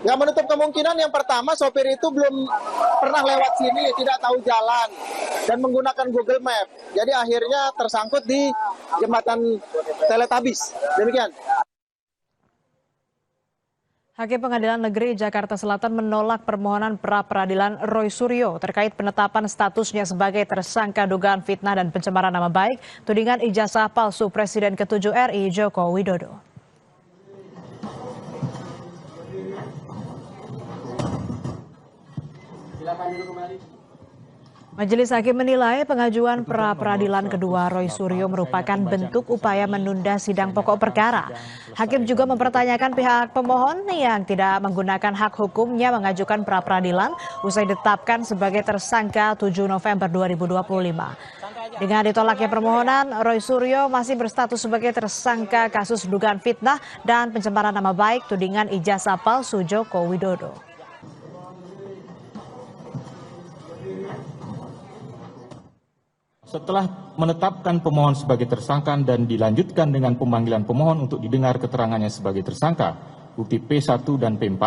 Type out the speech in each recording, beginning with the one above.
Nggak menutup kemungkinan yang pertama sopir itu belum pernah lewat sini, tidak tahu jalan, dan menggunakan Google Map. Jadi akhirnya tersangkut di jembatan Teletabis. Demikian. Hakim Pengadilan Negeri Jakarta Selatan menolak permohonan pra-peradilan Roy Suryo terkait penetapan statusnya sebagai tersangka dugaan fitnah dan pencemaran nama baik tudingan ijazah palsu Presiden ke-7 RI Joko Widodo. Majelis Hakim menilai pengajuan pra-peradilan kedua Roy Suryo merupakan bentuk upaya menunda sidang pokok perkara. Hakim juga mempertanyakan pihak pemohon yang tidak menggunakan hak hukumnya mengajukan pra-peradilan usai ditetapkan sebagai tersangka 7 November 2025. Dengan ditolaknya permohonan, Roy Suryo masih berstatus sebagai tersangka kasus dugaan fitnah dan pencemaran nama baik tudingan ijazah palsu Joko Widodo. Setelah menetapkan pemohon sebagai tersangka dan dilanjutkan dengan pemanggilan pemohon untuk didengar keterangannya sebagai tersangka, bukti P1 dan P4,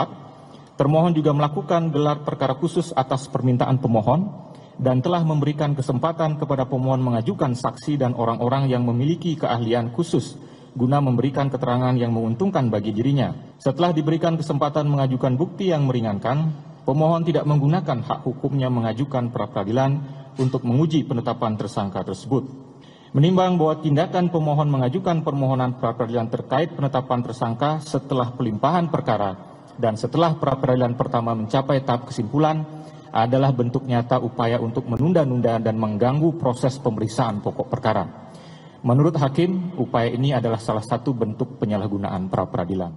termohon juga melakukan gelar perkara khusus atas permintaan pemohon dan telah memberikan kesempatan kepada pemohon mengajukan saksi dan orang-orang yang memiliki keahlian khusus guna memberikan keterangan yang menguntungkan bagi dirinya. Setelah diberikan kesempatan mengajukan bukti yang meringankan, pemohon tidak menggunakan hak hukumnya mengajukan pra-peradilan untuk menguji penetapan tersangka tersebut. Menimbang bahwa tindakan pemohon mengajukan permohonan pra-peradilan terkait penetapan tersangka setelah pelimpahan perkara dan setelah pra-peradilan pertama mencapai tahap kesimpulan adalah bentuk nyata upaya untuk menunda-nunda dan mengganggu proses pemeriksaan pokok perkara. Menurut Hakim, upaya ini adalah salah satu bentuk penyalahgunaan pra-peradilan.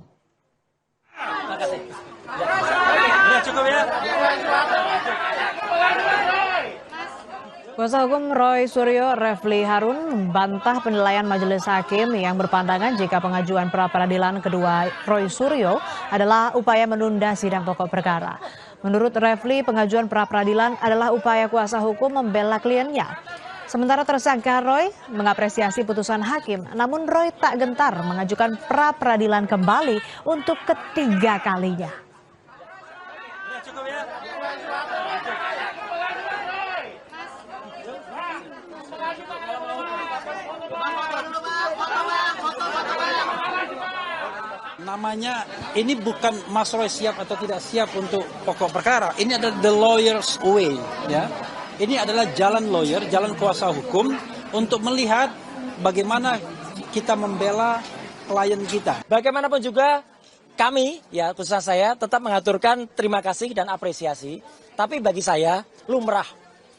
Kuasa hukum Roy Suryo, Refli Harun, membantah penilaian majelis hakim yang berpandangan jika pengajuan pra-peradilan kedua Roy Suryo adalah upaya menunda sidang pokok perkara. Menurut Refli, pengajuan pra-peradilan adalah upaya kuasa hukum membela kliennya. Sementara tersangka Roy mengapresiasi putusan hakim, namun Roy tak gentar mengajukan pra-peradilan kembali untuk ketiga kalinya. Namanya ini bukan Mas Roy siap atau tidak siap untuk pokok perkara. Ini adalah the lawyer's way, ya. Ini adalah jalan lawyer, jalan kuasa hukum untuk melihat bagaimana kita membela klien kita. Bagaimanapun juga kami, ya khususnya saya, tetap mengaturkan terima kasih dan apresiasi. Tapi bagi saya lumrah,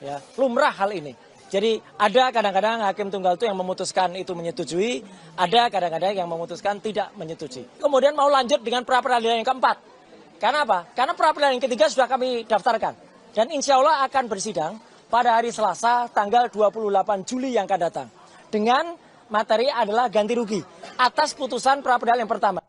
ya lumrah hal ini. Jadi ada kadang-kadang hakim tunggal itu yang memutuskan itu menyetujui, ada kadang-kadang yang memutuskan tidak menyetujui. Kemudian mau lanjut dengan pra-peradilan yang keempat. Karena apa? Karena pra-peradilan yang ketiga sudah kami daftarkan. Dan insya Allah akan bersidang pada hari Selasa tanggal 28 Juli yang akan datang. Dengan materi adalah ganti rugi atas putusan pra-peradilan yang pertama.